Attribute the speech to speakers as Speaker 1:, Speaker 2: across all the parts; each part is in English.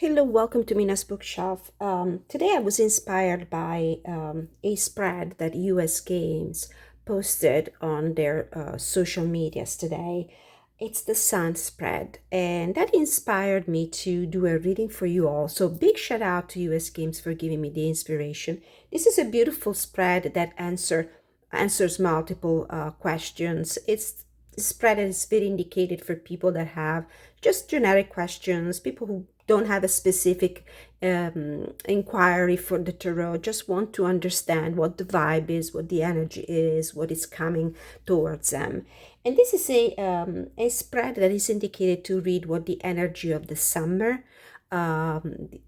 Speaker 1: Hello, welcome to Mina's Bookshelf. Today I was inspired by a spread that US Games posted on their social medias today. It's the sun spread, and that inspired me to do a reading for you all. So, big shout out to US Games for giving me the inspiration. This is a beautiful spread that answers multiple questions. It's spread is very indicated for people that have just generic questions, people who don't have a specific inquiry for the tarot, just want to understand what the vibe is, what the energy is, what is coming towards them. And this is a spread that is indicated to read what the energy of the summer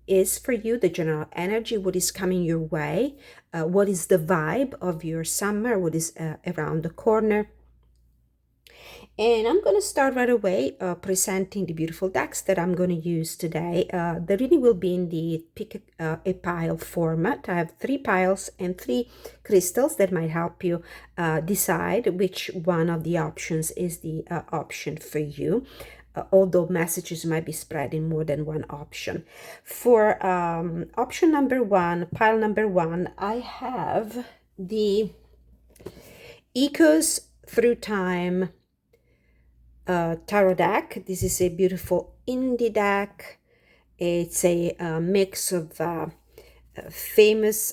Speaker 1: is for you, the general energy, what is coming your way, what is the vibe of your summer, what is around the corner. And I'm going to start right away presenting the beautiful decks that I'm going to use today. The reading will be in the pick a pile format. I have 3 piles and 3 crystals that might help you decide which one of the options is the option for you. Although messages might be spread in more than one option. For option number 1, pile number 1, I have the Echoes Through Time tarot deck. This is a beautiful indie deck. It's a mix of famous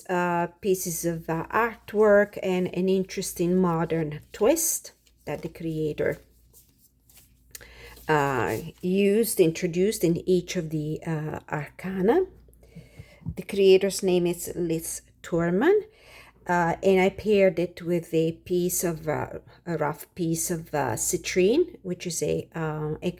Speaker 1: pieces of artwork and an interesting modern twist that the creator introduced in each of the arcana. The creator's name is Liz Turman. And I paired it with a rough piece of citrine, which is a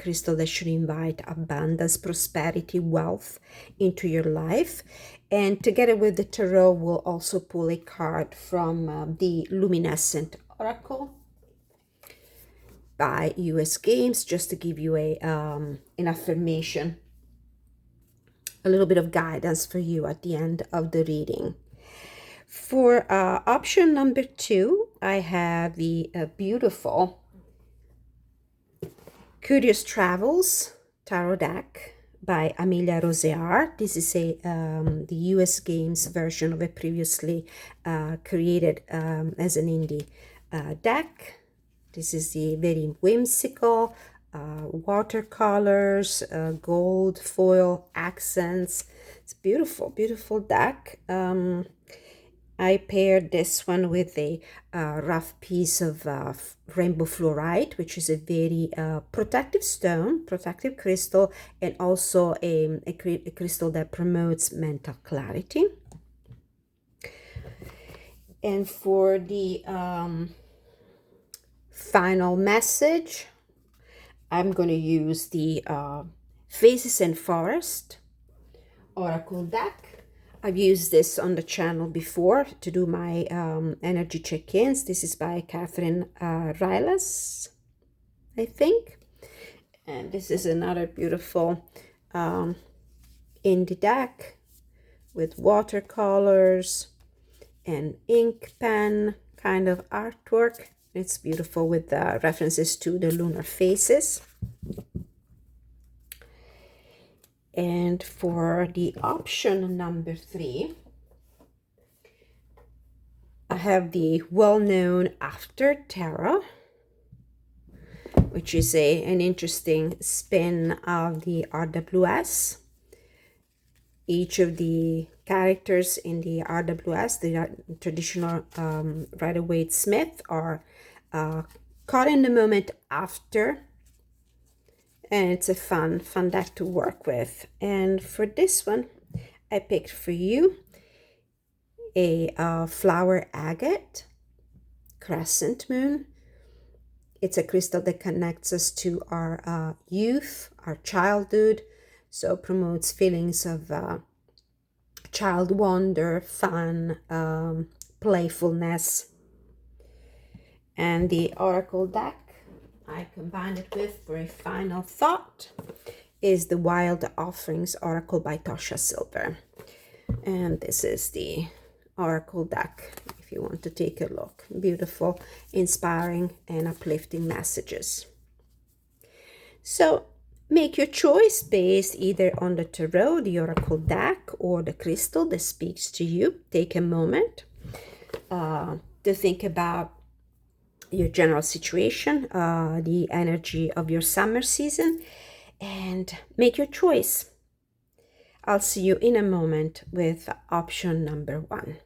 Speaker 1: crystal that should invite abundance, prosperity, wealth into your life. And together with the tarot, we'll also pull a card from the Luminescent Oracle by US Games, just to give you an affirmation, a little bit of guidance for you at the end of the reading. For option number 2, I have the beautiful Curious Travels tarot deck by Amelia Rosear. This is the US Games version of a previously created as an indie deck. This is the very whimsical watercolors, gold foil accents. It's beautiful, beautiful deck. I paired this one with a rough piece of rainbow fluorite, which is a very protective stone, protective crystal, and also a crystal that promotes mental clarity. And for the final message, I'm going to use the Faces and Forest Oracle deck. I've used this on the channel before to do my energy check-ins. This is by Catherine Rilas, I think. And this is another beautiful indie deck with watercolors and ink pen kind of artwork. It's beautiful with references to the lunar phases. And for the option number 3, I have the well-known After Tarot, which is an interesting spin of the RWS. Each of the characters in the RWS, the traditional Rider-Waite-Smith, are caught in the moment after. And it's a fun deck to work with. And for this one, I picked for you a flower agate crescent moon. It's a crystal that connects us to our youth, our childhood, so promotes feelings of child wonder, fun, playfulness. And the oracle deck I combined it with for a final thought is the Wild Offerings Oracle by Tosha Silver. And this is the Oracle deck if you want to take a look. Beautiful, inspiring, and uplifting messages. So Make your choice based either on the tarot, the oracle deck, or the crystal that speaks to you. Take a moment to think about your general situation, the energy of your summer season, and make your choice. I'll see you in a moment with option number 1.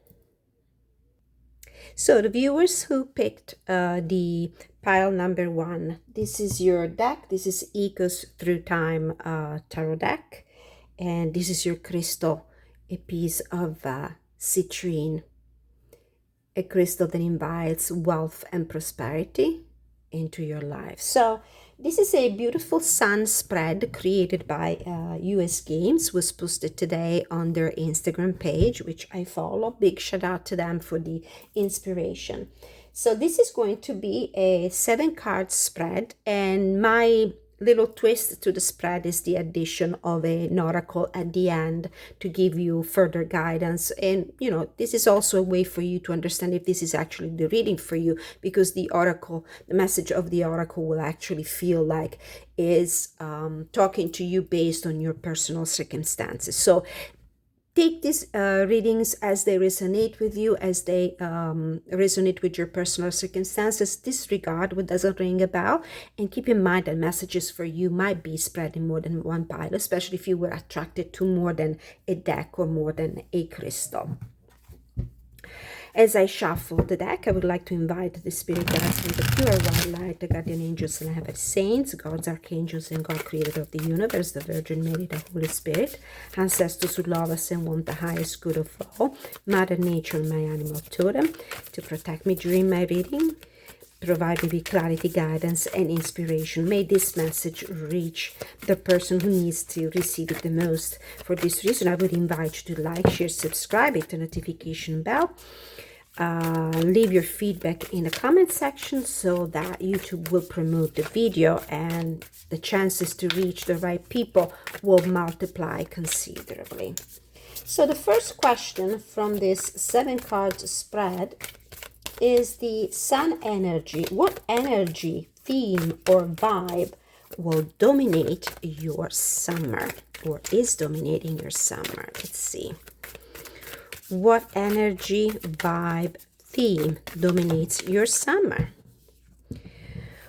Speaker 1: So the viewers who picked the pile number 1, this is your deck. This is Echoes Through Time tarot deck. And this is your crystal, a piece of citrine, a crystal that invites wealth and prosperity into your life. So this is a beautiful sun spread created by US Games, was posted today on their Instagram page, which I follow. Big shout out to them for the inspiration. So this is going to be a 7-card spread, and my little twist to the spread is the addition of an oracle at the end to give you further guidance. And this is also a way for you to understand if this is actually the reading for you, because the message of the oracle will actually feel like is talking to you based on your personal circumstances. So take these readings as they resonate with you, as they resonate with your personal circumstances. Disregard what doesn't ring a bell, and keep in mind that messages for you might be spread in more than one pile, especially if you were attracted to more than a deck or more than a crystal. As I shuffle the deck, I would like to invite the spirit guides from the pure white light, the guardian angels and heavenly saints, gods, archangels, and God creator of the universe, the Virgin Mary, the Holy Spirit, ancestors who love us and want the highest good of all, Mother Nature, my animal totem, to protect me during my reading, provide me with clarity, guidance, and inspiration. May this message reach the person who needs to receive it the most. For this reason, I would invite you to like, share, subscribe, hit the notification bell. Leave your feedback in the comment section so that YouTube will promote the video, and the chances to reach the right people will multiply considerably. So the first question from this 7-card spread is the sun energy. What energy, theme, or vibe will dominate your summer, or is dominating your summer? Let's see. What energy, vibe, theme dominates your summer?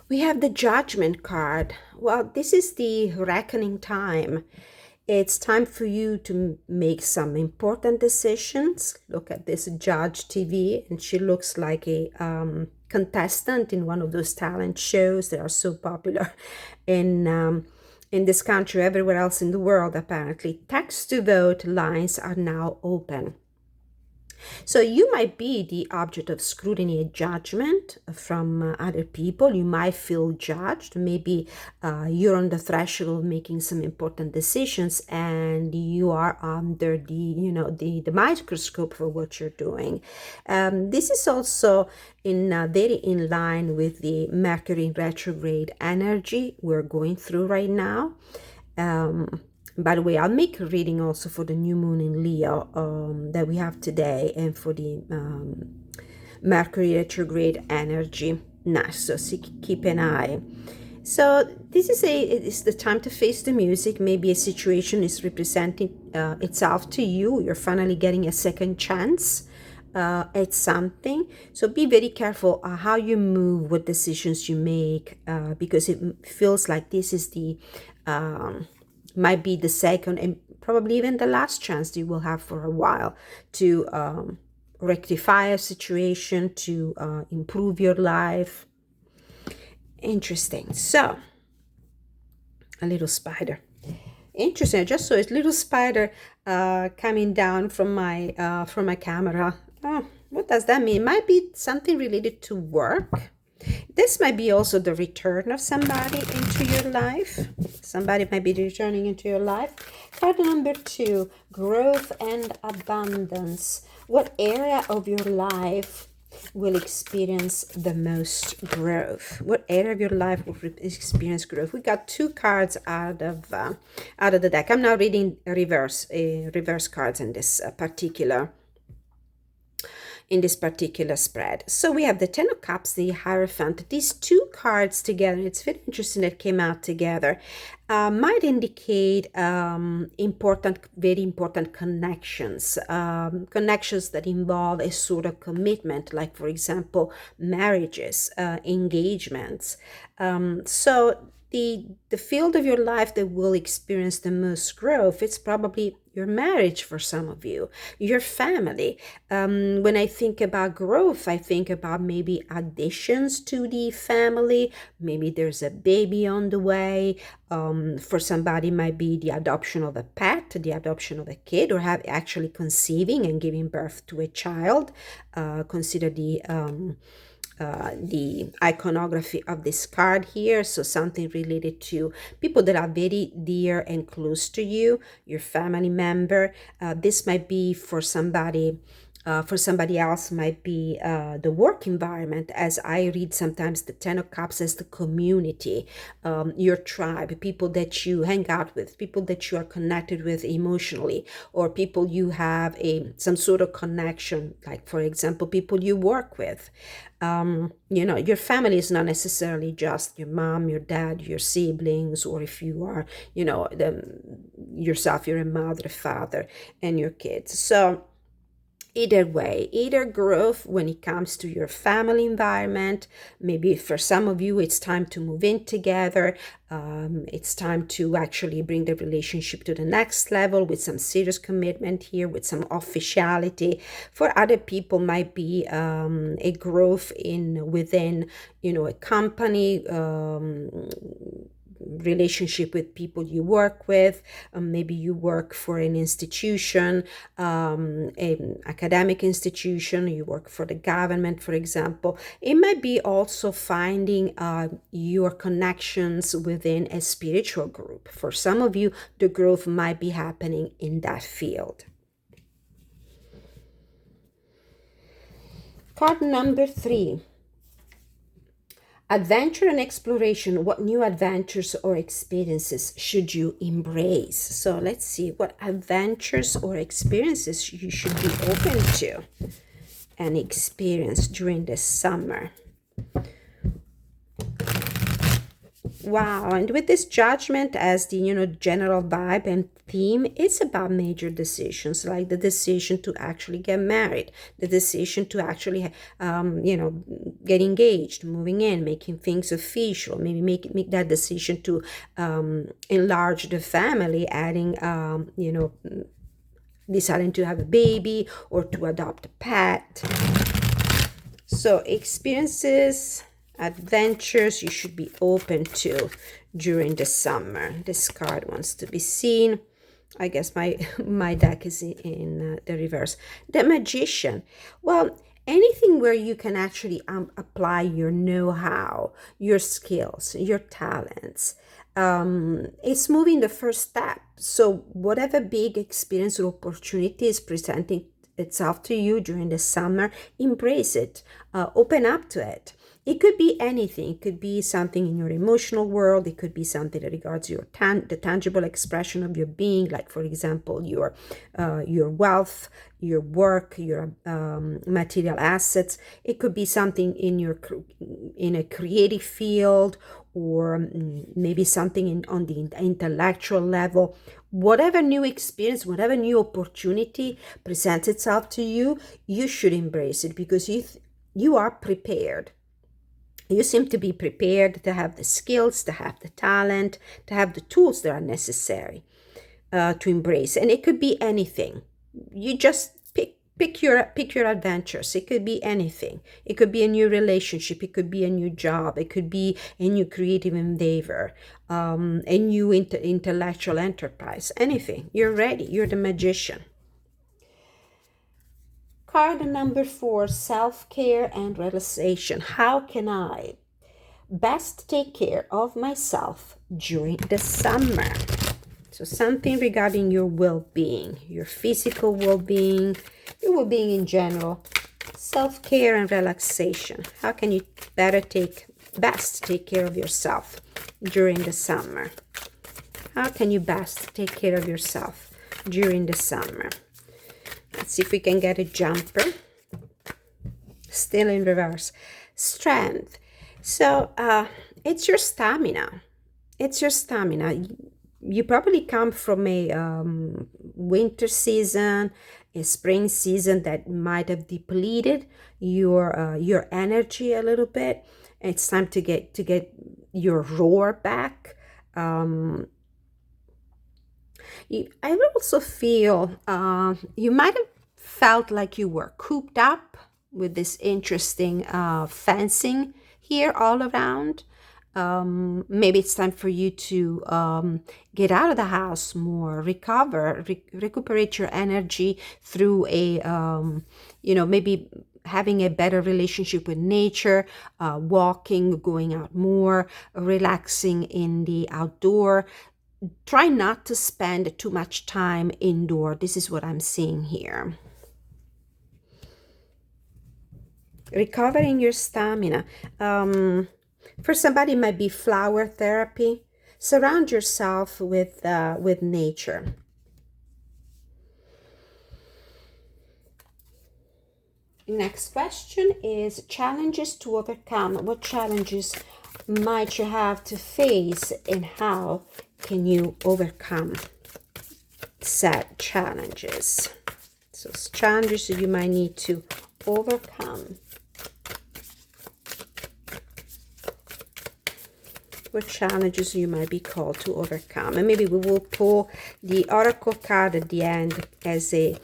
Speaker 1: We have the Judgment card. Well, this is the reckoning time. It's time for you to make some important decisions. Look at this Judge TV, and she looks like a contestant in one of those talent shows that are so popular in this country, everywhere else in the world, apparently. Text to vote lines are now open. So you might be the object of scrutiny and judgment from other people. You might feel judged. Maybe you're on the threshold of making some important decisions, and you are under the microscope for what you're doing. This is also very in line with the Mercury retrograde energy we're going through right now. By the way, I'll make a reading also for the new moon in Leo that we have today, and for the Mercury retrograde energy. Nice, so keep an eye. So this is it's the time to face the music. Maybe a situation is representing itself to you. You're finally getting a second chance at something. So be very careful how you move, what decisions you make, because it feels like this is the might be the second and probably even the last chance you will have for a while to rectify a situation, to improve your life. Interesting. So, a little spider. Interesting. I just saw a little spider coming down from my camera. Oh, what does that mean? It might be something related to work. This might be also the return of somebody into your life. Somebody might be returning into your life. Card number 2, growth and abundance. What area of your life will experience the most growth? What area of your life will experience growth? We got 2 cards out of the deck. I'm now reading reverse cards in this particular in this particular spread. So we have the Ten of Cups, the Hierophant. These two cards together, it's very interesting that came out together, might indicate very important connections, connections that involve a sort of commitment, like, for example, marriages, engagements. So the field of your life that will experience the most growth, it's probably your marriage for some of you, your family. When I think about growth, I think about maybe additions to the family. Maybe there's a baby on the way. For somebody, might be the adoption of a pet, the adoption of a kid, or have actually conceiving and giving birth to a child. Consider the iconography of this card here. So something related to people that are very dear and close to you, your family member. This might be for somebody else, might be the work environment, as I read sometimes the Ten of Cups as the community, your tribe, people that you hang out with, people that you are connected with emotionally, or people you have some sort of connection, like, for example, people you work with. Your family is not necessarily just your mom, your dad, your siblings, or if you are, yourself, you're a mother, father, and your kids. So either way, either growth when it comes to your family environment. Maybe for some of you, it's time to move in together. It's time to actually bring the relationship to the next level with some serious commitment here, with some officiality. For other people, might be a growth within, a company, relationship with people you work with. Maybe you work for an institution, an academic institution, you work for the government, for example. It might be also finding your connections within a spiritual group. For some of you, the growth might be happening in that field. Card number 3. Adventure and exploration. What new adventures or experiences should you embrace? So let's see what adventures or experiences you should be open to and experience during the summer. Wow, and with this Judgment as the general vibe and theme, it's about major decisions, like the decision to actually get married, the decision to actually get engaged, moving in, making things official, maybe make that decision to enlarge the family, adding deciding to have a baby or to adopt a pet. So experiences, adventures you should be open to during the summer. This card wants to be seen. I guess my deck is in the reverse. The Magician. Well, anything where you can actually apply your know-how, your skills, your talents. It's moving the first step. So whatever big experience or opportunity is presenting itself to you during the summer, embrace it, open up to it. It could be anything. It could be something in your emotional world. It could be something that regards the tangible expression of your being, like, for example, your wealth, your work, your material assets. It could be something in a creative field, or maybe something on the intellectual level. Whatever new experience, whatever new opportunity presents itself to you, you should embrace it, because you are prepared. You seem to be prepared, to have the skills, to have the talent, to have the tools that are necessary to embrace. And it could be anything. You just pick your adventures. It could be anything. It could be a new relationship. It could be a new job. It could be a new creative endeavor, a new intellectual enterprise. Anything. You're ready. You're the magician. Card number 4, self-care and relaxation. How can I best take care of myself during the summer? So something regarding your well-being, your physical well-being, your well-being in general, self-care and relaxation. How can you best take care of yourself during the summer? How can you best take care of yourself during the summer? Let's see if we can get a jumper. Still in reverse. Strength. So it's your stamina. It's your stamina. You probably come from a winter season, a spring season that might have depleted your energy a little bit. It's time to get your roar back. Um, I would also feel you might have felt like you were cooped up with this interesting fencing here all around. Maybe it's time for you to get out of the house more, recuperate your energy through maybe having a better relationship with nature, walking, going out more, relaxing in the outdoor. Try not to spend too much time indoor. This is what I'm seeing here. Recovering your stamina. For somebody, it might be flower therapy. Surround yourself with nature. Next question is challenges to overcome. What challenges might you have to face, and how can you overcome said challenges? So it's challenges that you might need to overcome. What challenges you might be called to overcome. And maybe we will pull the oracle card at the end as a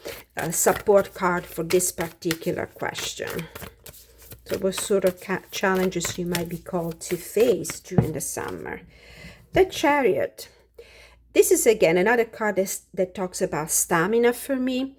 Speaker 1: support card for this particular question. So what sort of challenges you might be called to face during the summer. The Chariot. This is again another card that talks about stamina for me.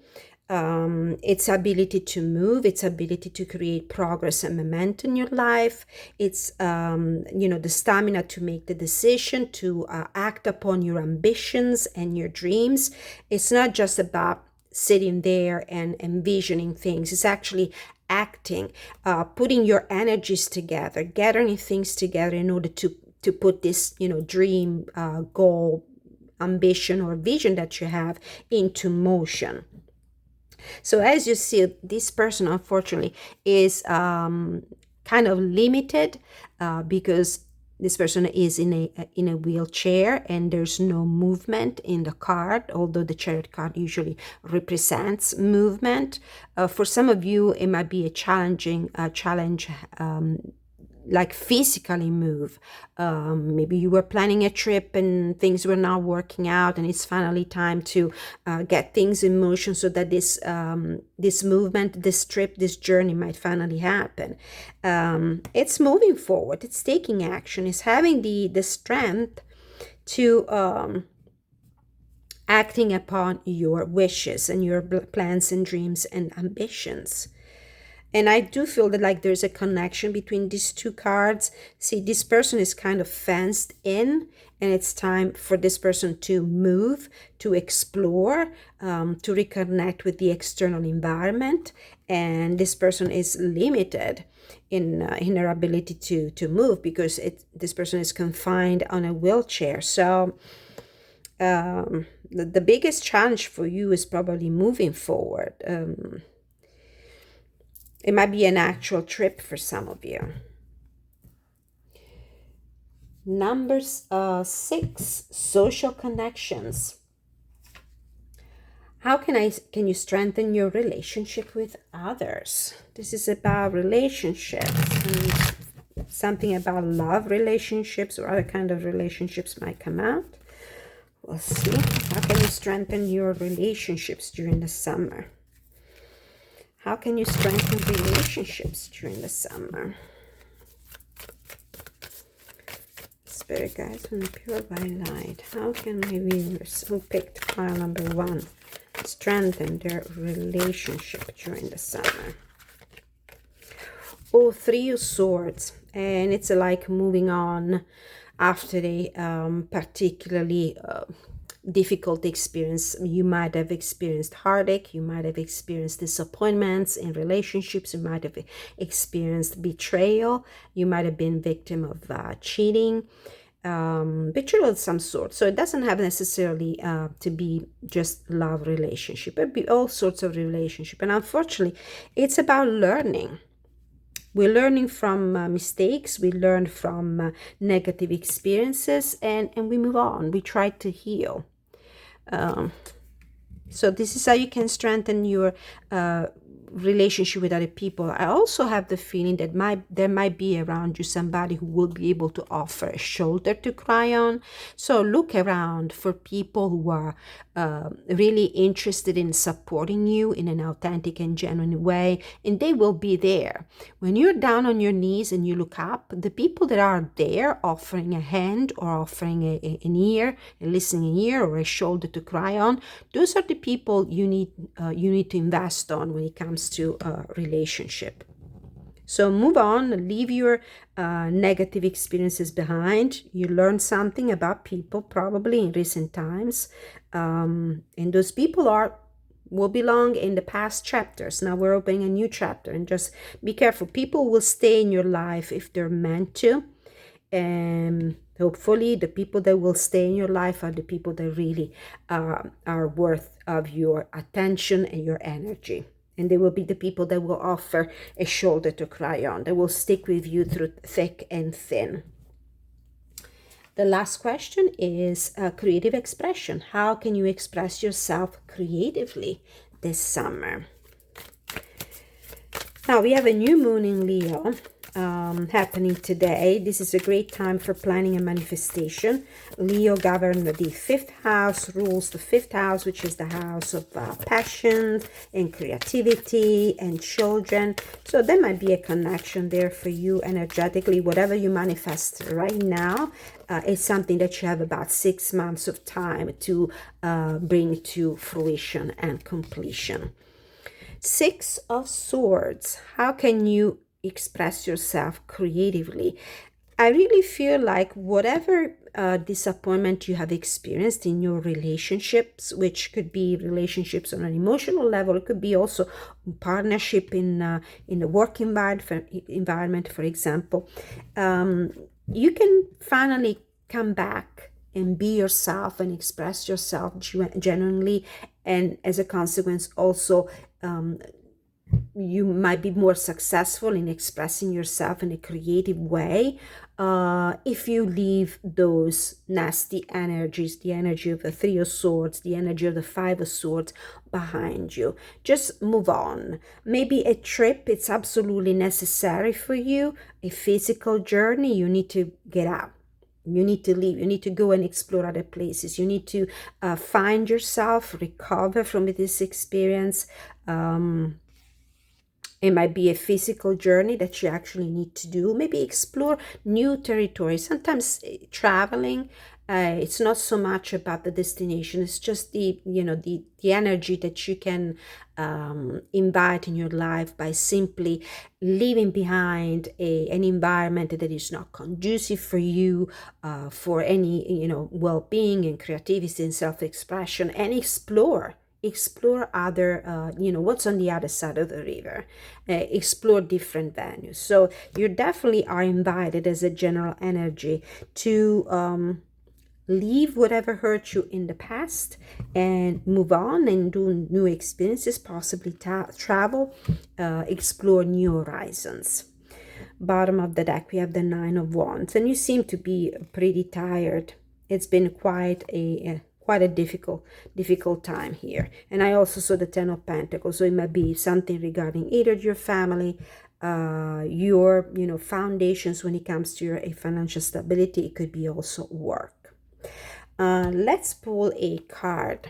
Speaker 1: Its ability to move, its ability to create progress and momentum in your life. It's, the stamina to make the decision, to act upon your ambitions and your dreams. It's not just about sitting there and envisioning things. It's actually acting, putting your energies together, gathering things together in order to put this, dream, goal, ambition, or vision that you have into motion. So as you see, this person, unfortunately, is kind of limited because this person is in a wheelchair and there's no movement in the card, although the Chariot card usually represents movement. For some of you, it might be a challenge, like physically move. Maybe you were planning a trip and things were not working out, and it's finally time to get things in motion so that this movement, this trip, this journey might finally happen. It's moving forward. It's taking action. It's having the strength to acting upon your wishes and your plans and dreams and ambitions. And I do feel that like there's a connection between these two cards. See, this person is kind of fenced in, and it's time for this person to move, to explore, to reconnect with the external environment. And this person is limited in her ability to move because this person is confined on a wheelchair. So the biggest challenge for you is probably moving forward. It might be an actual trip for some of you. Number 6, social connections. How can you strengthen your relationship with others? This is about relationships, and something about love relationships or other kind of relationships might come out. We'll see. How can you strengthen your relationships during the summer? How can you strengthen relationships during the summer? Spirit guides and pure by light. How can my viewers who picked pile number 1 strengthen their relationship during the summer? Oh, 3 of Swords. And it's like moving on after a particularly difficult experience. You might have experienced heartache, you might have experienced disappointments in relationships, you might have experienced betrayal, you might have been victim of cheating, betrayal of some sort. So it doesn't have necessarily to be just love relationship. It be all sorts of relationship, and unfortunately it's about learning. We're learning from mistakes, we learn from negative experiences, and we move on. We try to heal. Um, so this is how you can strengthen your relationship with other people. I also have the feeling that there might be around you somebody who will be able to offer a shoulder to cry on. So look around for people who are really interested in supporting you in an authentic and genuine way, and they will be there. When you're down on your knees and you look up, the people that are there offering a hand or offering an ear, a listening ear, or a shoulder to cry on, those are the people you need to invest on when it comes to relationship. So move on, leave your negative experiences behind. You learned something about people probably in recent times, and those people will belong in the past chapters. Now we're opening a new chapter, and just be careful. People will stay in your life if they're meant to, and hopefully the people that will stay in your life are the people that really are worth of your attention and your energy. And they will be the people that will offer a shoulder to cry on, that will stick with you through thick and thin. The last question is creative expression. How can you express yourself creatively this summer? Now we have a new moon in Leo happening today. This is a great time for planning and manifestation. Leo governs the fifth house, rules the fifth house, which is the house of passion and creativity and children. So there might be a connection there for you energetically. Whatever you manifest right now, it's something that you have about 6 months of time to bring to fruition and completion. Six of Swords. How can you express yourself creatively? I really feel like whatever disappointment you have experienced in your relationships, which could be relationships on an emotional level, it could be also partnership in the work environment, for example, you can finally come back and be yourself and express yourself genuinely, and as a consequence also you might be more successful in expressing yourself in a creative way if you leave those nasty energies, the energy of the Three of Swords, the energy of the Five of Swords behind you. Just move on. Maybe a trip, it's absolutely necessary for you. A physical journey, you need to get out. You need to leave. You need to go and explore other places. You need to find yourself, recover from this experience. It might be a physical journey that you actually need to do. Maybe explore new territory. Sometimes traveling, it's not so much about the destination. It's just the energy that you can invite in your life by simply leaving behind an environment that is not conducive for you, for any well-being and creativity and self-expression, and explore other what's on the other side of the river. Explore different venues. So you definitely are invited as a general energy to leave whatever hurt you in the past and move on and do new experiences, possibly travel, explore new horizons. Bottom of the deck we have the Nine of Wands, and you seem to be pretty tired. It's been quite a difficult time here. And I also saw the Ten of Pentacles, so it might be something regarding either your family, your foundations when it comes to your financial stability. It could be also work. Let's pull a card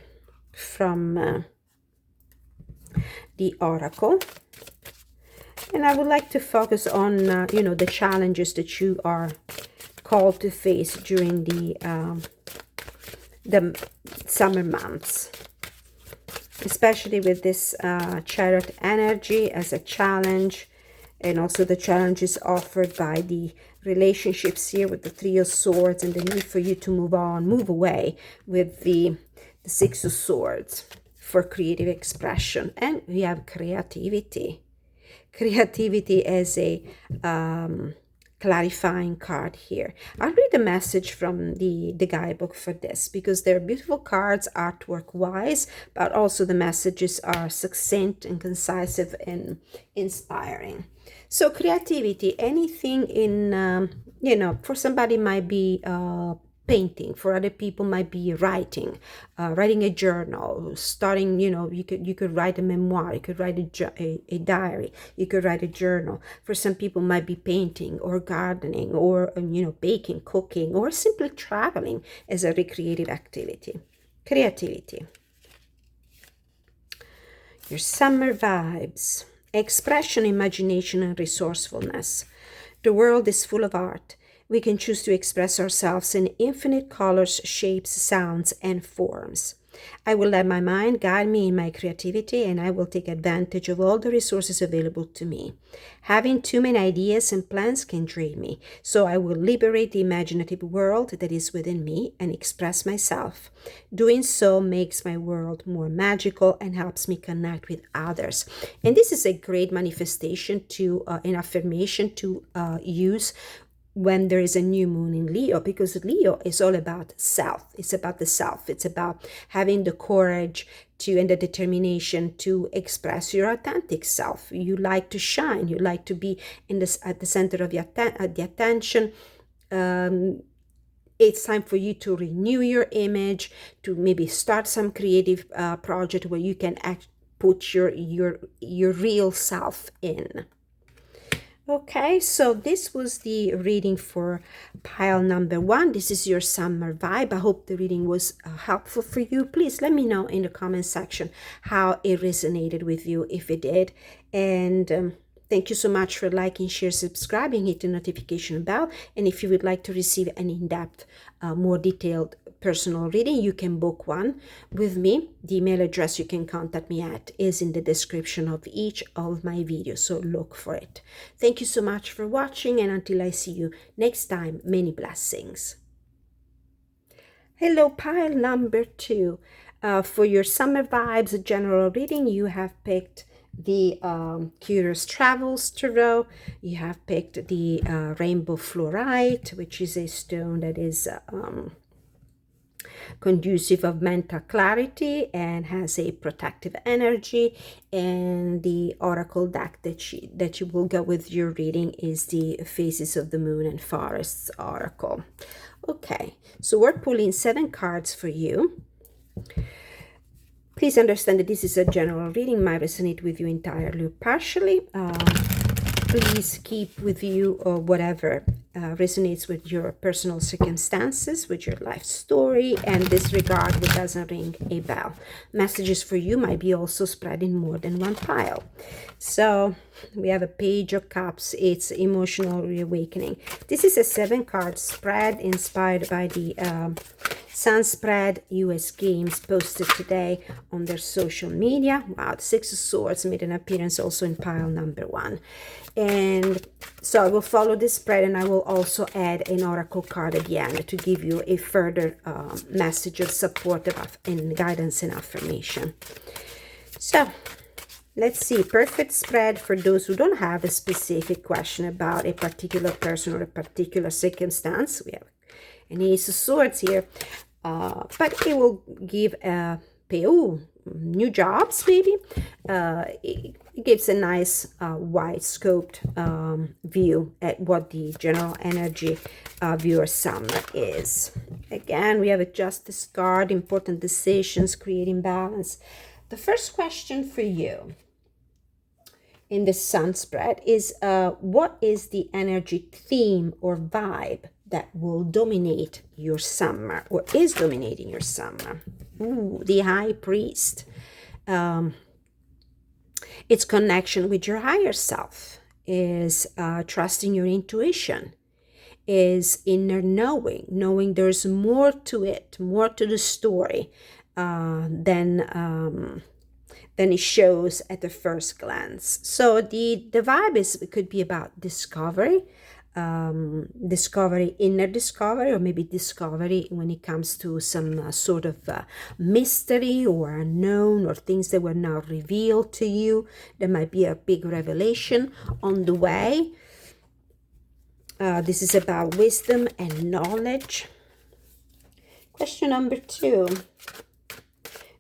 Speaker 1: from the Oracle, and I would like to focus on the challenges that you are called to face during the summer months, especially with this Chariot energy as a challenge, and also the challenges offered by the relationships here with the Three of Swords, and the need for you to move away with the Six of Swords for creative expression. And we have creativity as a clarifying card here. I'll read the message from the guidebook for this, because they're beautiful cards artwork wise, but also the messages are succinct and concise and inspiring. So creativity, anything in, for somebody might be painting, for other people might be writing, writing a journal, starting, you could write a memoir, you could write a diary, you could write a journal. For some people might be painting or gardening or, baking, cooking, or simply traveling as a recreative activity. Creativity. Your summer vibes. Expression, imagination, and resourcefulness. The world is full of art. We can choose to express ourselves in infinite colors, shapes, sounds, and forms. I will let my mind guide me in my creativity, and I will take advantage of all the resources available to me. Having too many ideas and plans can drain me, so I will liberate the imaginative world that is within me and express myself. Doing so makes my world more magical and helps me connect with others. And this is a great manifestation an affirmation to use when there is a new moon in Leo, because Leo is all about self. It's about the self. It's about having the courage and the determination to express your authentic self. You like to shine. You like to be at the center of the attention. It's time for you to renew your image, to maybe start some creative project where you can put your real self in. Okay, so this was the reading for pile number 1. This is your summer vibe. I hope the reading was helpful for you. Please let me know in the comment section how it resonated with you, if it did. And thank you so much for liking, share, subscribing, hit the notification bell. And if you would like to receive an in-depth, more detailed personal reading, you can book one with me. The email address you can contact me at is in the description of each of my videos, so look for it. Thank you so much for watching, and until I see you next time, many blessings. Hello, pile number 2. For your summer vibes general reading, you have picked the Curious Travels Tarot. You have picked the Rainbow Fluorite, which is a stone that is conducive of mental clarity and has a protective energy. And the oracle deck that you will go with your reading is the Phases of the Moon and Forests oracle. Okay, so we're pulling 7 cards for you. Please understand that this is a general reading, might resonate with you entirely or partially. Please keep with you or whatever resonates with your personal circumstances, with your life story, and disregard what doesn't ring a bell. Messages for you might be also spread in more than one pile. So we have a Page of Cups. It's emotional reawakening. This is a 7-card spread inspired by the Sun Spread US Games posted today on their social media. Wow, the 6 of Swords made an appearance also in pile number 1. And so I will follow this spread, and I will also add an oracle card at the end to give you a further message of support and guidance and affirmation. So let's see. Perfect spread for those who don't have a specific question about a particular person or a particular circumstance. We have an Ace of Swords here, but it will give new jobs maybe. It gives a nice wide-scoped view at what the general energy of your summer is. Again, we have a Justice card, important decisions, creating balance. The first question for you in the Sun spread is what is the energy theme or vibe that will dominate your summer, or is dominating your summer? Ooh, the High Priest. Its connection with your higher self is trusting your intuition, is inner knowing there's more to it, more to the story than it shows at the first glance. So the vibe could be about discovery, inner discovery, or maybe discovery when it comes to some sort of mystery or unknown, or things that were not revealed to you. There might be a big revelation on the way. This is about wisdom and knowledge. Question number 2.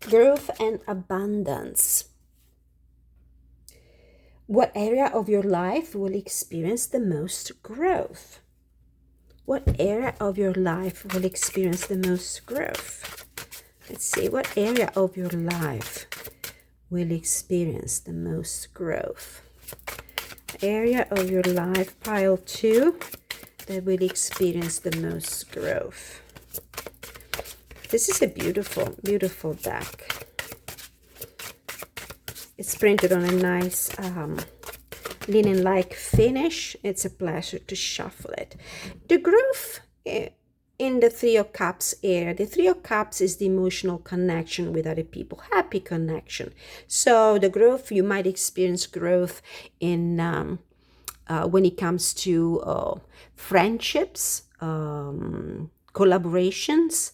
Speaker 1: Growth and abundance. What area of your life will experience the most growth? What area of your life will experience the most growth? Let's see, what area of your life will experience the most growth? Area of your life, pile 2, that will experience the most growth. This is a beautiful, beautiful deck. It's printed on a nice linen-like finish. It's a pleasure to shuffle it. The growth in the Three of Cups area. The Three of Cups is the emotional connection with other people, happy connection. So the growth, you might experience growth in when it comes to friendships, collaborations,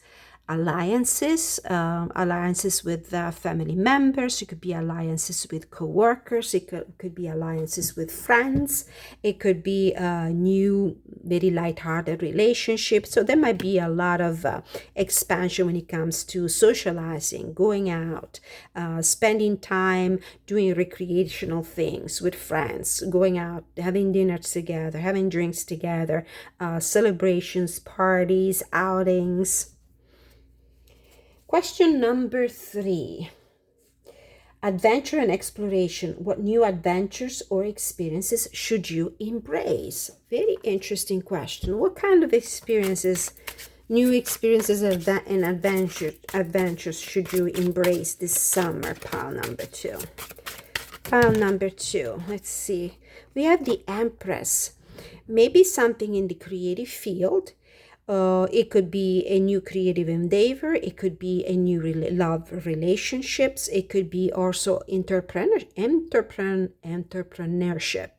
Speaker 1: alliances, alliances with family members. It could be alliances with co-workers. It could be alliances with friends. It could be new, very light-hearted relationships. So there might be a lot of expansion when it comes to socializing, going out, spending time doing recreational things with friends, going out, having dinners together, having drinks together, celebrations, parties, outings. Question number 3. Adventure and exploration. What new adventures or experiences should you embrace? Very interesting question. What kind of experiences, new experiences and adventures should you embrace this summer? Pile number 2. Pile number 2. Let's see. We have the Empress. Maybe something in the creative field. It could be a new creative endeavor. It could be a new love relationships. It could be also entrepreneurship.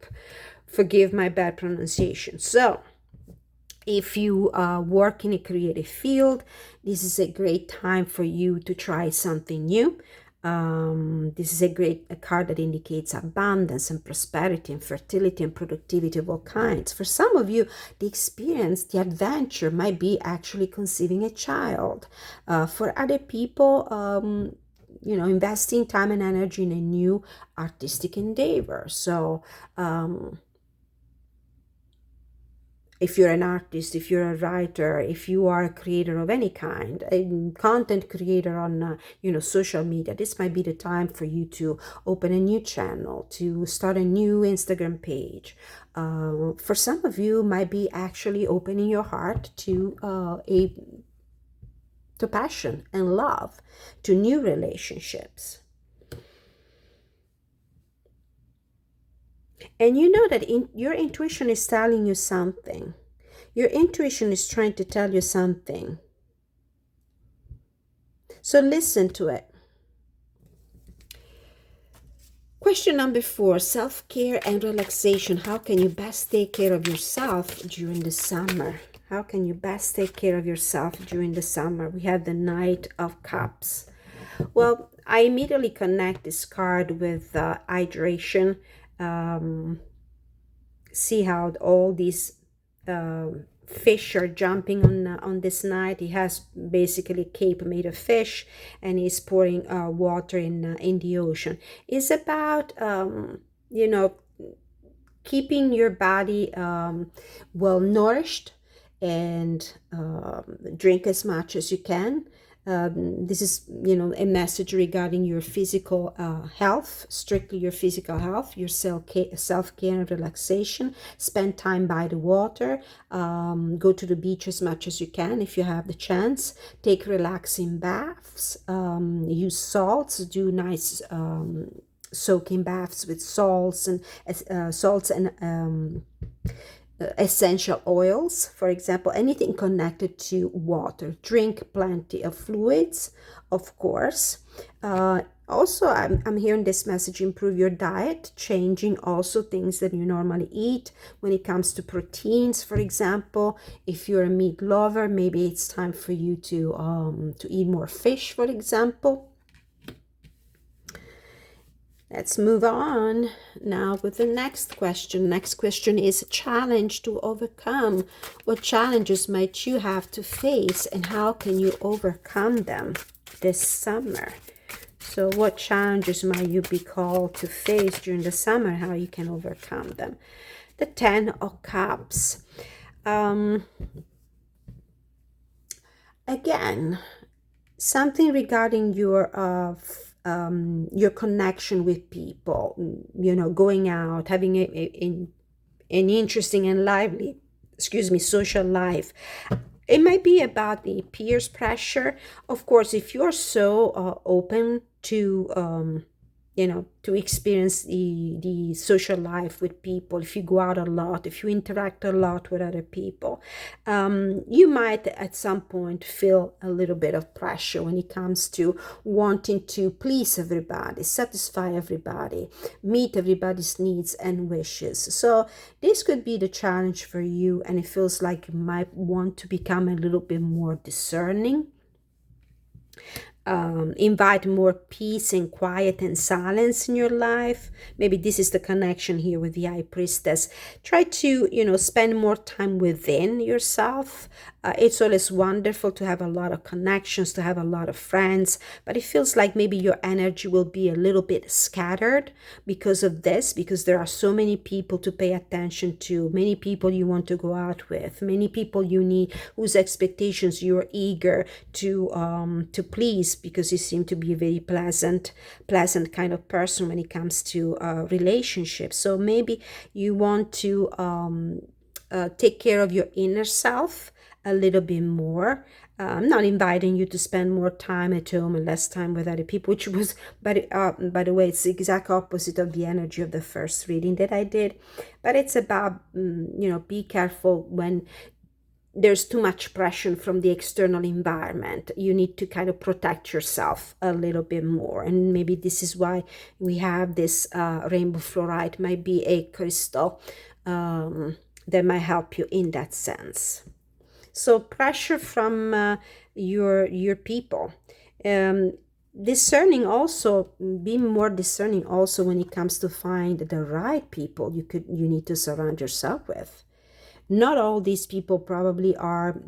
Speaker 1: Forgive my bad pronunciation. So, if you work in a creative field, this is a great time for you to try something new. This is a card that indicates abundance and prosperity and fertility and productivity of all kinds. For some of you, the experience, the adventure might be actually conceiving a child. For other people, investing time and energy in a new artistic endeavor. So, if you're an artist, if you're a writer, if you are a creator of any kind, a content creator on social media, this might be the time for you to open a new channel, to start a new Instagram page. For some of you, might be actually opening your heart to passion and love, to new relationships. And you know that your intuition is telling you something. Your intuition is trying to tell you something. So listen to it. Question number 4, self-care and relaxation. How can you best take care of yourself during the summer? How can you best take care of yourself during the summer? We have the Knight of Cups. Well, I immediately connect this card with hydration. See how all these fish are jumping on this knight. He has basically a cape made of fish, and he's pouring water in the ocean. It's about keeping your body well nourished, and drink as much as you can. This is, a message regarding your physical health, strictly your physical health, your self-care and relaxation. Spend time by the water. Go to the beach as much as you can if you have the chance. Take relaxing baths. Use salts. Do nice soaking baths with salts and essential oils, for example, anything connected to water. Drink plenty of fluids, of course. Also, I'm hearing this message: improve your diet, changing also things that you normally eat. When it comes to proteins, for example, if you're a meat lover, maybe it's time for you to eat more fish, for example. Let's move on now with the next question. Next question is challenge to overcome. What challenges might you have to face, and how can you overcome them this summer? So what challenges might you be called to face during the summer, how you can overcome them? The 10 of Cups. Again, something regarding your connection with people, going out, having an interesting and lively, social life. It might be about the peers pressure. Of course, if you're so open to to experience the social life with people, if you go out a lot, if you interact a lot with other people, you might at some point feel a little bit of pressure when it comes to wanting to please everybody, satisfy everybody, meet everybody's needs and wishes. So this could be the challenge for you, and it feels like you might want to become a little bit more discerning. Invite more peace and quiet and silence in your life. Maybe this is the connection here with the High Priestess. Try to, spend more time within yourself. It's always wonderful to have a lot of connections, to have a lot of friends, but it feels like maybe your energy will be a little bit scattered because of this, because there are so many people to pay attention to, many people you want to go out with, many people you need, whose expectations you're eager to please, because you seem to be a very pleasant kind of person when it comes to relationships. So maybe you want to take care of your inner self a little bit more. I'm not inviting you to spend more time at home and less time with other people, which was, by the way, it's the exact opposite of the energy of the first reading that I did. But it's about, be careful when there's too much pressure from the external environment. You need to kind of protect yourself a little bit more. And maybe this is why we have this rainbow fluorite, might be a crystal that might help you in that sense. So pressure from your people. Discerning also, be more discerning also when it comes to find the right people you need to surround yourself with. Not all these people probably are,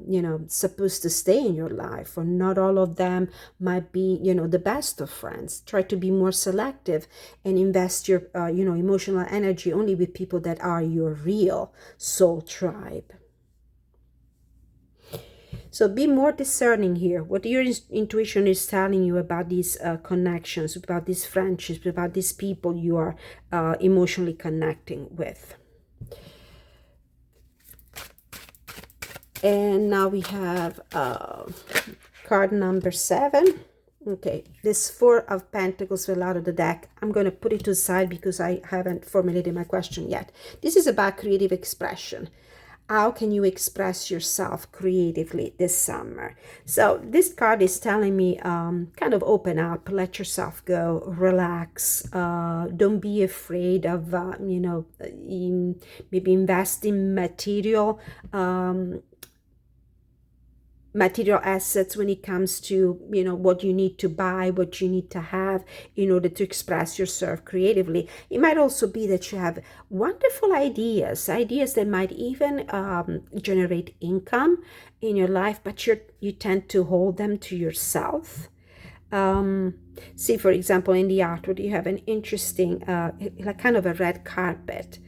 Speaker 1: supposed to stay in your life, or not all of them might be, the best of friends. Try to be more selective and invest your, emotional energy only with people that are your real soul tribe. So be more discerning here. What your intuition is telling you about these connections, about these friendships, about these people you are emotionally connecting with. And now we have card number 7. Okay, this 4 of Pentacles fell out of the deck. I'm going to put it to the side because I haven't formulated my question yet. This is about creative expression. How can you express yourself creatively this summer? So this card is telling me kind of open up, let yourself go, relax. Don't be afraid of, maybe invest in material assets when it comes to, what you need to buy, what you need to have in order to express yourself creatively. It might also be that you have wonderful ideas that might even generate income in your life, but you tend to hold them to yourself. See, for example, in the artwork, you have an interesting, like kind of a red carpet.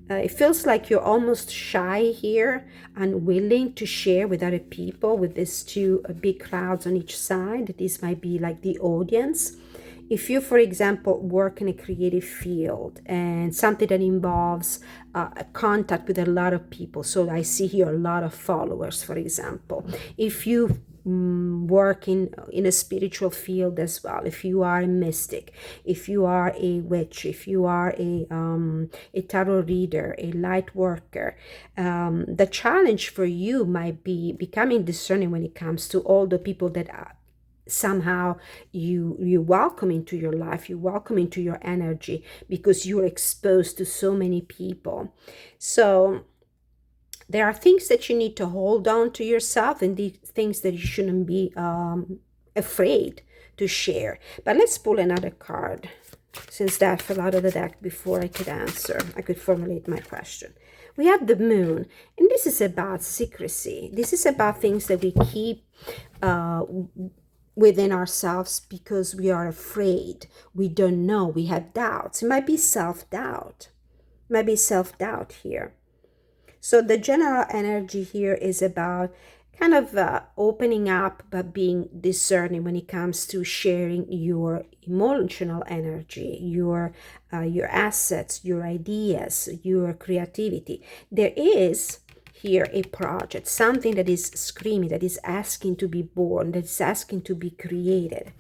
Speaker 1: It feels like you're almost shy here, unwilling to share with other people, with these two big crowds on each side. This might be like the audience. If you, for example, work in a creative field and something that involves a contact with a lot of people, so I see here a lot of followers, for example. If you work in a spiritual field as well, if you are a mystic, if you are a witch, if you are a tarot reader, a light worker, the challenge for you might be becoming discerning when it comes to all the people that somehow you welcome into your life, you welcome into your energy, because you're exposed to so many people. So there are things that you need to hold on to yourself, and these things that you shouldn't be afraid to share. But let's pull another card, since that fell out of the deck before I could formulate my question. We have the Moon, and this is about secrecy. This is about things that we keep within ourselves because we are afraid. We don't know. We have doubts. It might be self-doubt. It might be self-doubt here. So the general energy here is about kind of opening up, but being discerning when it comes to sharing your emotional energy, your assets, your ideas, your creativity. There is here a project, something that is screaming, that is asking to be born, that is asking to be created.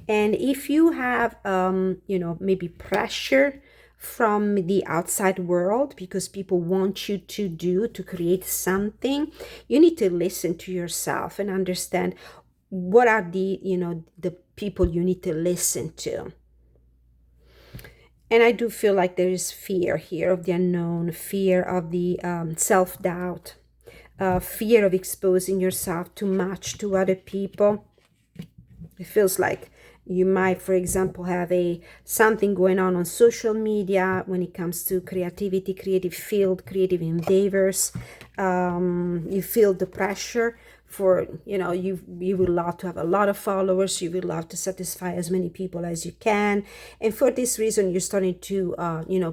Speaker 1: And if you have, maybe pressure from the outside world because people want you to create something, you need to listen to yourself and understand what are the people you need to listen to. And I do feel like there is fear here of the unknown, fear of the self-doubt, fear of exposing yourself too much to other people. It feels like you might, for example, have something going on social media when it comes to creativity, creative field, creative endeavors. You feel the pressure for, you would love to have a lot of followers. You would love to satisfy as many people as you can. And for this reason, you're starting to,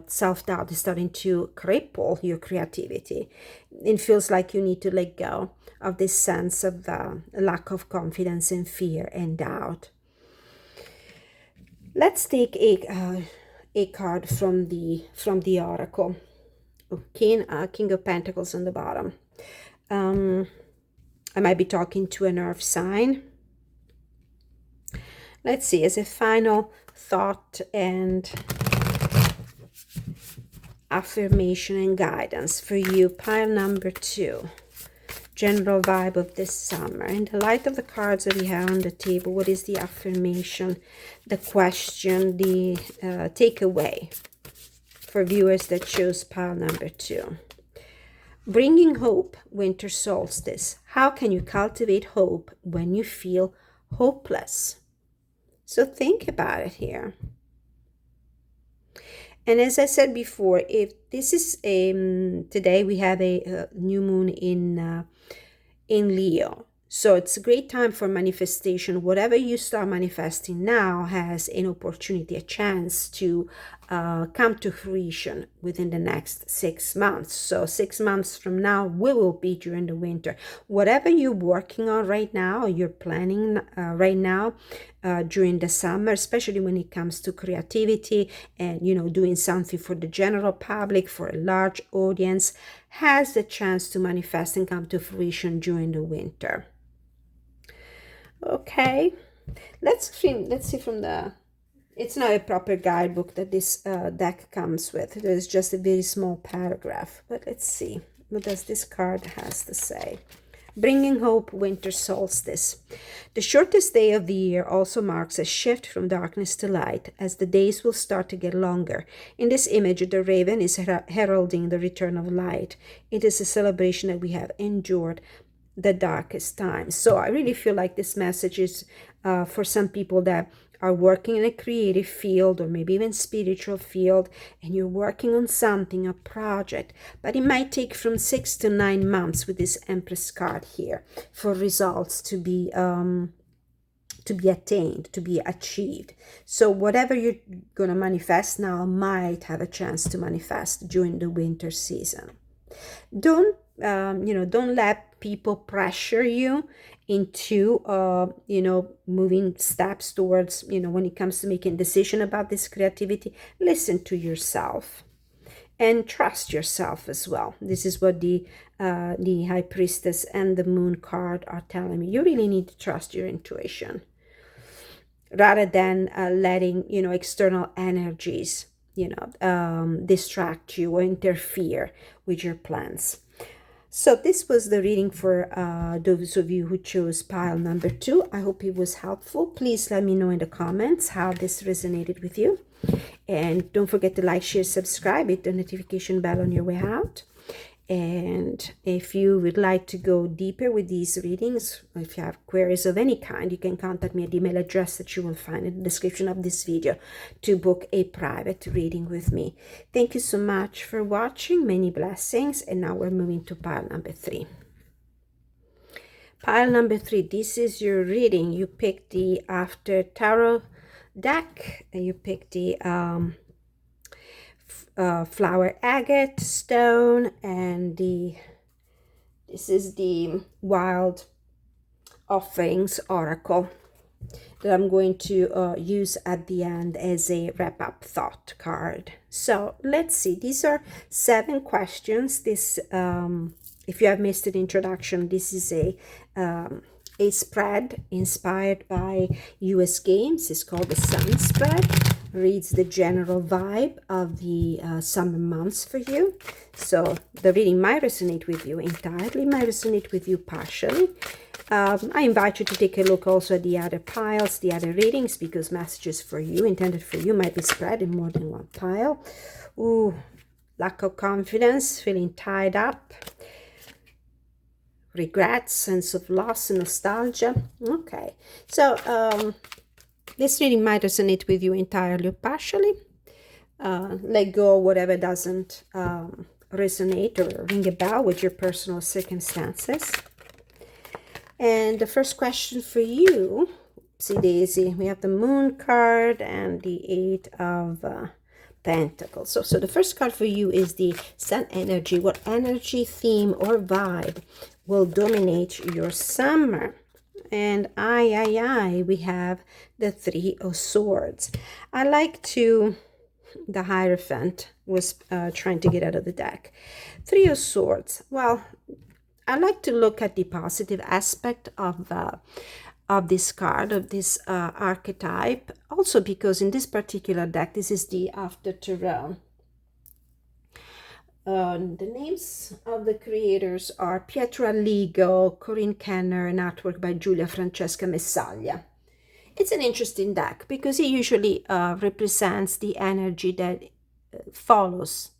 Speaker 1: self-doubt is starting to cripple your creativity. It feels like you need to let go of this sense of lack of confidence and fear and doubt. Let's take a card from the oracle. King of Pentacles on the bottom. I might be talking to an earth sign. Let's see, as a final thought and affirmation and guidance for you, pile number 2. General vibe of this summer. In the light of the cards that we have on the table, what is the affirmation, the question, the takeaway for viewers that chose pile number 2? Bringing hope, winter solstice. How can you cultivate hope when you feel hopeless? So think about it here. And as I said before, if this is today we have a new moon in Leo. So it's a great time for manifestation. Whatever you start manifesting now has an opportunity, a chance to come to fruition within the next 6 months. So 6 months from now, we will be during the winter. Whatever you're working on right now, you're planning right now during the summer, especially when it comes to creativity and, doing something for the general public, for a large audience, has the chance to manifest and come to fruition during the winter. Okay, let's see from the, it's not a proper guidebook that this deck comes with. There's just a very small paragraph, but let's see what does this card has to say. Bringing hope, winter solstice. The shortest day of the year also marks a shift from darkness to light, as the days will start to get longer. In this image, the raven is heralding the return of light. It is a celebration that we have endured the darkest times. So I really feel like this message is for some people that are working in a creative field or maybe even spiritual field, and you're working on something, a project, but it might take from 6 to 9 months with this Empress card here for results to be attained, to be achieved. So whatever you're going to manifest now might have a chance to manifest during the winter season. Don't let people pressure you into moving steps towards, when it comes to making a decision about this creativity. Listen to yourself and trust yourself as well. This is what the High Priestess and the Moon card are telling me. You really need to trust your intuition rather than letting external energies distract you or interfere with your plans. So this was the reading for those of you who chose pile number 2. I hope it was helpful. Please let me know in the comments how this resonated with you. And don't forget to like, share, subscribe, hit the notification bell on your way out. And if you would like to go deeper with these readings, if you have queries of any kind, you can contact me at the email address that you will find in the description of this video to book a private reading with me. Thank you so much for watching. Many blessings. And now we're moving to pile number 3. Pile number 3, this is your reading. You picked the After Tarot deck, and you picked the flower agate stone, and this is the Wild Offerings Oracle that I'm going to use at the end as a wrap-up thought card. So let's see, these are 7 questions. This if you have missed an introduction, this is a spread inspired by US Games. It's called the Sun Spread. Reads the general vibe of the summer months for you. So the reading might resonate with you entirely, might resonate with you partially. I invite you to take a look also at the other piles, the other readings, because messages for you, intended for you, might be spread in more than one pile. Ooh, lack of confidence, feeling tied up, regret, sense of loss and nostalgia. Okay, so this reading might resonate with you entirely or partially. Let go of whatever doesn't resonate or ring a bell with your personal circumstances. And the first question for you, see Daisy, we have the Moon card and the 8 of Pentacles. So the first card for you is the Sun energy. What energy, theme, or vibe will dominate your summer? And we have the 3 of Swords. I like to, the Hierophant was trying to get out of the deck. 3 of Swords. Well, I like to look at the positive aspect of this card, of this archetype. Also because in this particular deck, this is the After Tarot. The names of the creators are Pietro Alligo, Corinne Kenner, and artwork by Giulia Francesca Messaglia. It's an interesting deck because it usually represents the energy that follows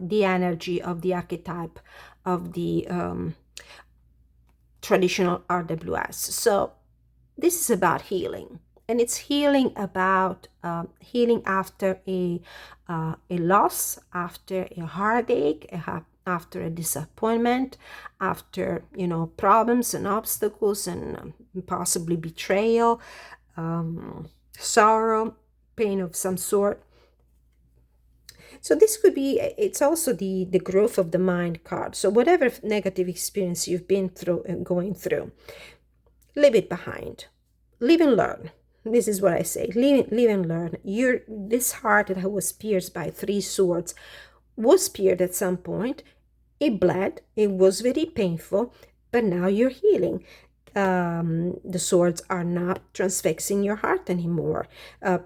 Speaker 1: the energy of the archetype of the traditional RWS. So this is about healing, and it's healing about healing after a loss, after a heartache, after a disappointment, after problems and obstacles and possibly betrayal, sorrow, pain of some sort. So this could be, it's also the growth of the mind card. So whatever negative experience you've been through and going through, leave it behind. Live and learn. This is what I say. Live and learn. This heart that was pierced by 3 swords was pierced at some point. It bled. It was very painful. But now you're healing. The swords are not transfixing your heart anymore.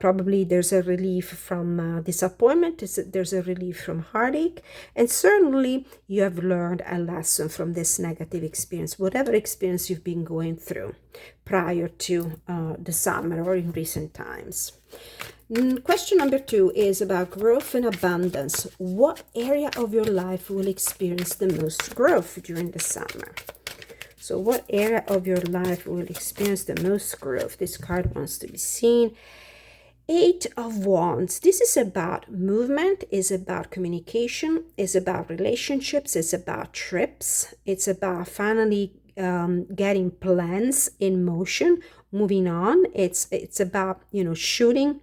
Speaker 1: Probably there's a relief from disappointment. There's a relief from heartache. And certainly you have learned a lesson from this negative experience, whatever experience you've been going through prior to the summer or in recent times. Question number 2 is about growth and abundance. What area of your life will experience the most growth during the summer? So what area of your life will experience the most growth? This card wants to be seen. 8 of Wands. This is about movement, is about communication, is about relationships, it's about trips. It's about finally getting plans in motion, moving on. It's about, shooting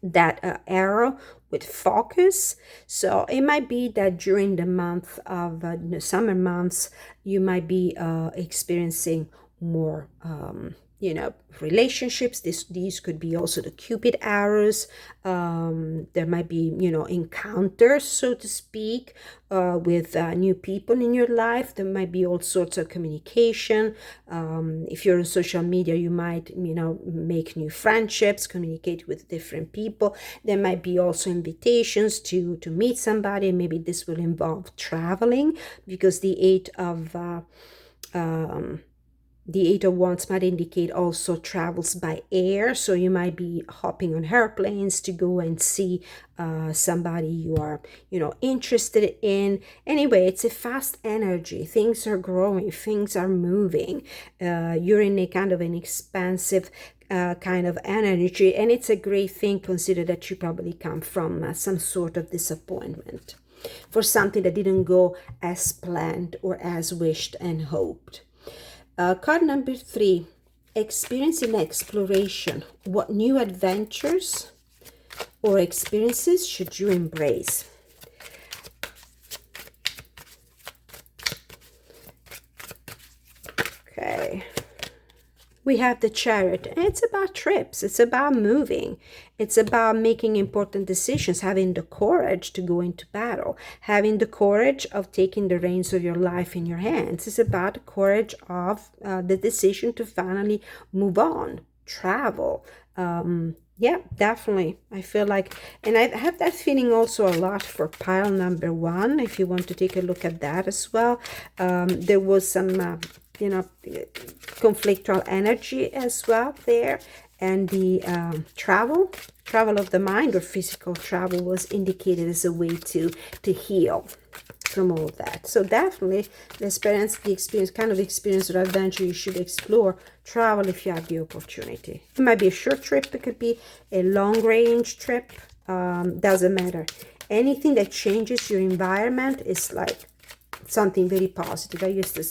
Speaker 1: that arrow with focus. So it might be that during the month of the summer months, you might be experiencing more relationships. These could be also the Cupid arrows. There might be encounters, so to speak, with new people in your life. There might be all sorts of communication. If you're on social media, you might make new friendships, communicate with different people. There might be also invitations to meet somebody. Maybe this will involve traveling, because the 8 of Wands might indicate also travels by air. So you might be hopping on airplanes to go and see somebody you are, interested in. Anyway, it's a fast energy. Things are growing. Things are moving. You're in a kind of an expansive kind of energy. And it's a great thing, consider that you probably come from some sort of disappointment for something that didn't go as planned or as wished and hoped. Card number 3, experience and exploration. What new adventures or experiences should you embrace? Okay. We have the Chariot, and it's about trips, it's about moving, it's about making important decisions, having the courage to go into battle, having the courage of taking the reins of your life in your hands. It's about the courage of the decision to finally move on, travel. Yeah, definitely. I feel like, and I have that feeling also a lot for pile number 1, if you want to take a look at that as well. There was some conflictual energy as well there, and the travel of the mind or physical travel was indicated as a way to heal from all of that. So definitely the experience kind of experience or adventure you should explore. Travel if you have the opportunity. It might be a short trip, it could be a long range trip, doesn't matter. Anything that changes your environment is like something very positive. I used to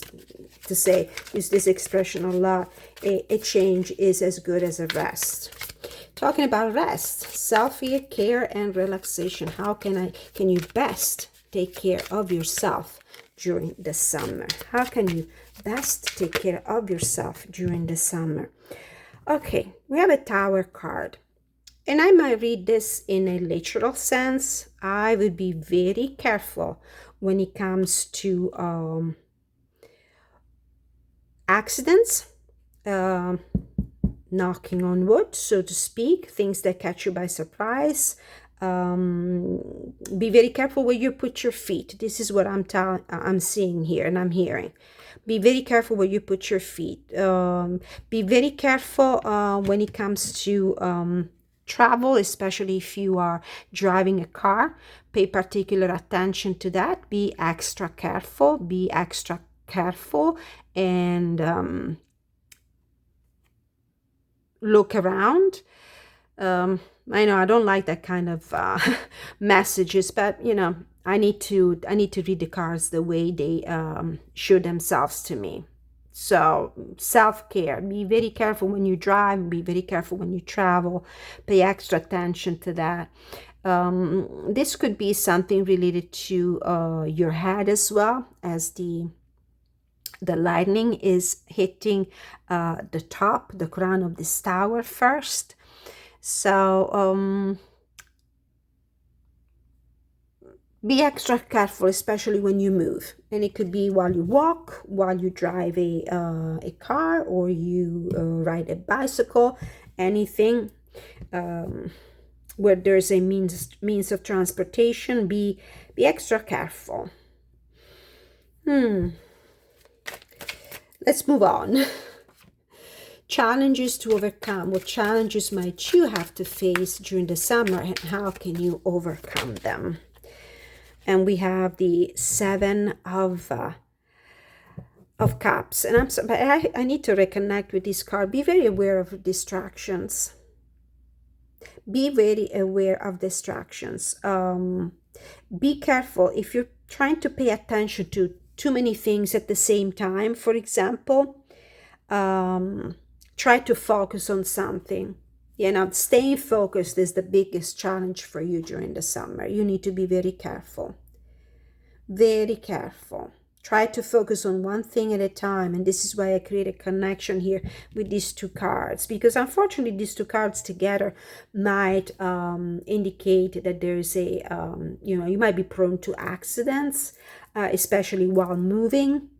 Speaker 1: use this expression a lot. A change is as good as a rest. Talking about rest, self-care and relaxation. How can you best take care of yourself during the summer? How can you best take care of yourself during the summer? Okay, we have a Tower card. And I might read this in a literal sense. I would be very careful when it comes to accidents, knocking on wood, so to speak, things that catch you by surprise. Be very careful where you put your feet. This is what I'm seeing here and I'm hearing. Be very careful where you put your feet. Be very careful when it comes to travel, especially if you are driving a car. Pay particular attention to that. Be extra careful. And look around. I know I don't like that kind of messages, but I need to read the cards the way they show themselves to me. So self-care, be very careful when you drive, be very careful when you travel, pay extra attention to that. This could be something related to your head as well, as the lightning is hitting the crown of this tower first. So be extra careful, especially when you move. And it could be while you walk, while you drive a car, or you ride a bicycle, anything where there's a means of transportation. Be extra careful. Let's move on. Challenges to overcome. What challenges might you have to face during the summer, and how can you overcome them? And we have the 7 of Cups. And I'm sorry, but I need to reconnect with this card. Be very aware of distractions. Be very aware of distractions. Be careful if you're trying to pay attention to too many things at the same time. For example, try to focus on something. Staying focused is the biggest challenge for you during the summer. You need to be very careful. Very careful. Try to focus on one thing at a time. And this is why I create a connection here with these 2 cards. Because unfortunately, these 2 cards together might indicate that there's a, you might be prone to accidents, especially while moving.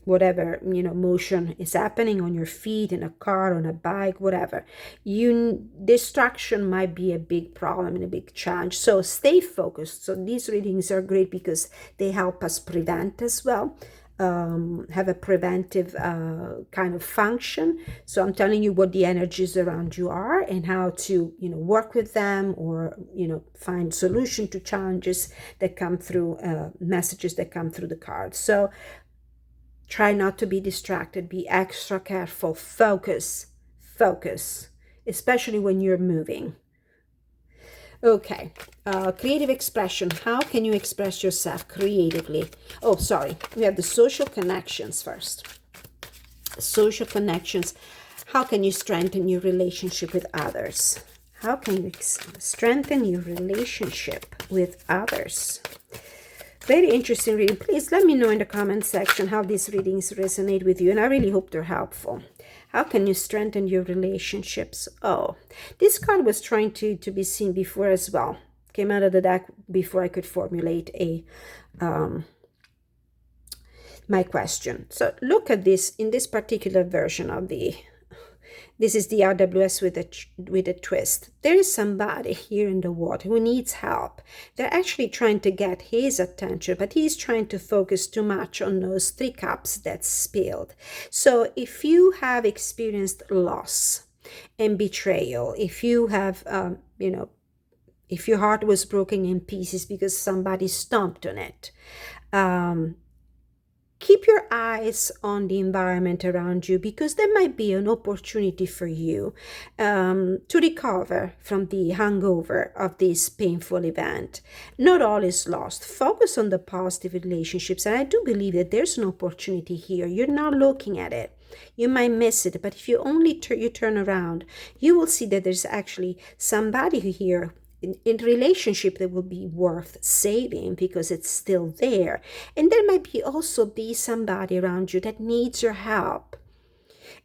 Speaker 1: Whatever, motion is happening on your feet, in a car, on a bike, whatever. Distraction might be a big problem and a big challenge. So stay focused. So these readings are great because they help us prevent as well, have a preventive kind of function. So I'm telling you what the energies around you are and how to, work with them, or, find solution to challenges that come through, messages that come through the cards. So try not to be distracted. Be extra careful. Focus, especially when you're moving. Okay, creative expression. How can you express yourself creatively? Oh, sorry. We have the social connections first. social connections. How can you strengthen your relationship with others? How can you strengthen your relationship with others? Very interesting reading. Please let me know in the comment section how these readings resonate with you, and I really hope they're helpful. How can you strengthen your relationships? Oh, this card was trying to be seen before as well. Came out of the deck before I could formulate my question. So look at this in this particular version of this is the RWS with a twist. There is somebody here in the water who needs help. They're actually trying to get his attention, but he's trying to focus too much on those 3 cups that spilled. So if you have experienced loss and betrayal, if you have, if your heart was broken in pieces because somebody stomped on it, keep your eyes on the environment around you, because there might be an opportunity for you to recover from the hangover of this painful event. Not all is lost. Focus on the positive relationships. And I do believe that there's an opportunity here. You're not looking at it. You might miss it, but if you only you turn around, you will see that there's actually somebody here in relationship that will be worth saving because it's still there. And there might also be somebody around you that needs your help.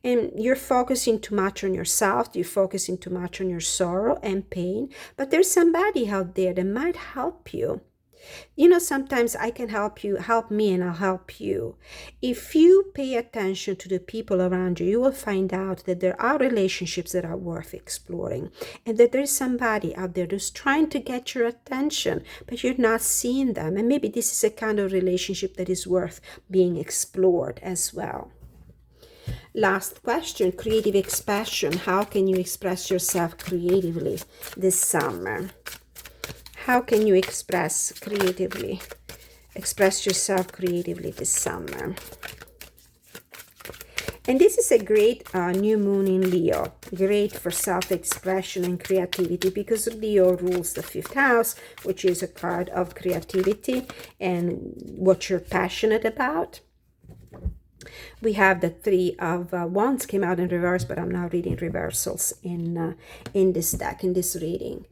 Speaker 1: And you're focusing too much on yourself, you're focusing too much on your sorrow and pain, but there's somebody out there that might help you. Sometimes I can help you, help me, and I'll help you. If you pay attention to the people around you, you will find out that there are relationships that are worth exploring, and that there's somebody out there who's trying to get your attention, but you're not seeing them. And maybe this is a kind of relationship that is worth being explored as well. Last question, creative expression. How can you express yourself creatively this summer? How can you express yourself creatively this summer? And this is a great new moon in Leo, great for self-expression and creativity, because Leo rules the 5th house, which is a card of creativity and what you're passionate about. We have the 3 of Wands came out in reverse, but I'm now reading reversals in this deck, in this reading.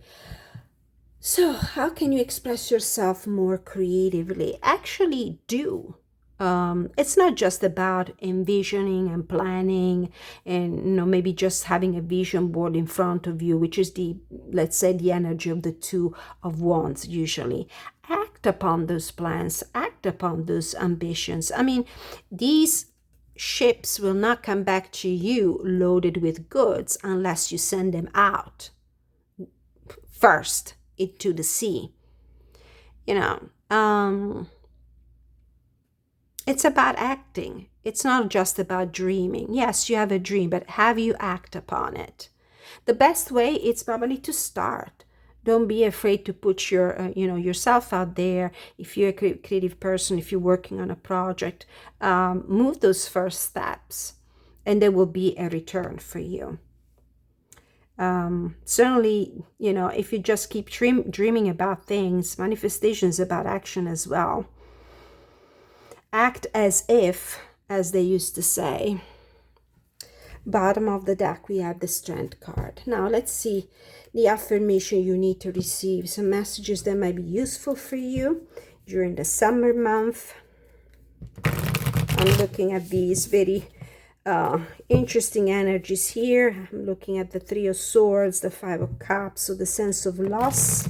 Speaker 1: So how can you express yourself more creatively? Actually do. It's not just about envisioning and planning and, maybe just having a vision board in front of you, which is let's say, the energy of the 2 of Wands usually. Act upon those plans, act upon those ambitions. I mean, these ships will not come back to you loaded with goods unless you send them out first into the sea. It's about acting. It's not just about dreaming. Yes, you have a dream, but have you act upon it? The best way is probably to start. Don't be afraid to put yourself out there. If you're a creative person, if you're working on a project, move those first steps, and there will be a return for you. Certainly, if you just keep dreaming about things, manifestation is about action as well. Act as if, as they used to say. Bottom of the deck, we have the Strength card. Now, let's see the affirmation you need to receive. Some messages that might be useful for you during the summer month. I'm looking at these very interesting energies here. I'm looking at the 3 of Swords, the 5 of Cups, so the sense of loss.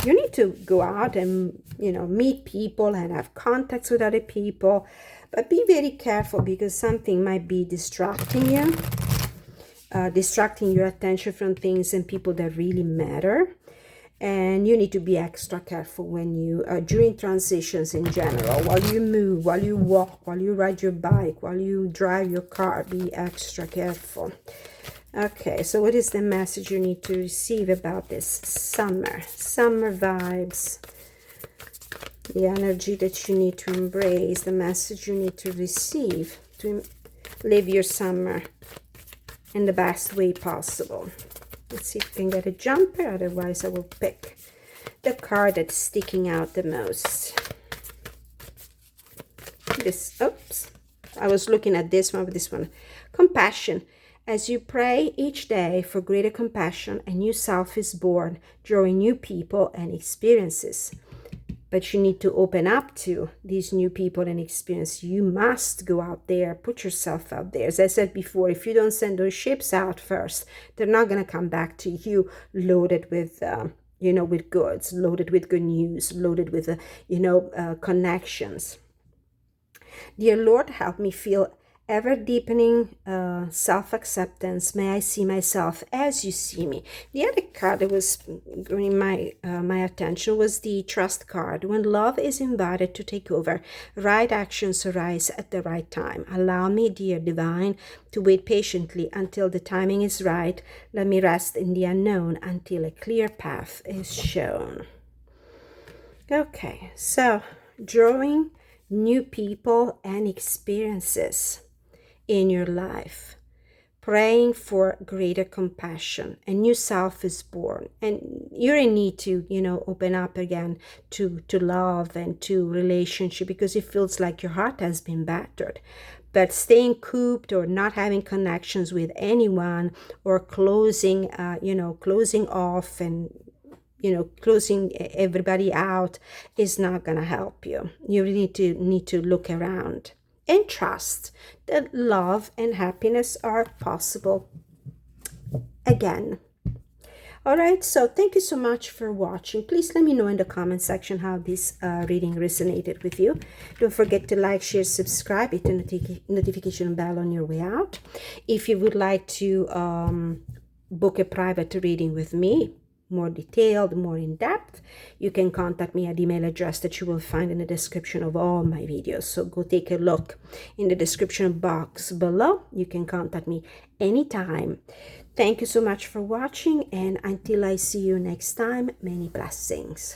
Speaker 1: You need to go out and, meet people and have contacts with other people, but be very careful because something might be distracting you, distracting your attention from things and people that really matter. And you need to be extra careful when you, during transitions in general, while you move, while you walk, while you ride your bike, while you drive your car, be extra careful. Okay, so what is the message you need to receive about this summer? Summer vibes, the energy that you need to embrace, the message you need to receive to live your summer in the best way possible. Let's see if we can get a jumper, otherwise I will pick the card that's sticking out the most. I was looking at this one with this one. Compassion. As you pray each day for greater compassion, a new self is born, drawing new people and experiences. But you need to open up to these new people and experience. You must go out there, put yourself out there. As I said before, if you don't send those ships out first, they're not going to come back to you loaded with, with goods, loaded with good news, loaded with, connections. Dear Lord, help me feel ever deepening self-acceptance. May I see myself as you see me. The other card that was bringing my attention was the trust card. When love is invited to take over, right actions arise at the right time. Allow me, dear divine, to wait patiently until the timing is right. Let me rest in the unknown until a clear path is shown. Okay, so drawing new people and experiences in your life, praying for greater compassion. A new self is born, and you're in need to open up again to love and to relationship, because it feels like your heart has been battered. But staying cooped or not having connections with anyone, or closing off and closing everybody out is not going to help you. You really need to look around and trust that love and happiness are possible again. All right, so thank you so much for watching. Please let me know in the comment section how this reading resonated with you. Don't forget to like, share, subscribe, hit the notification bell on your way out. If you would like to book a private reading with me, more detailed, more in-depth, you can contact me at the email address that you will find in the description of all my videos. So go take a look in the description box below. You can contact me anytime. Thank you so much for watching, and until I see you next time, many blessings.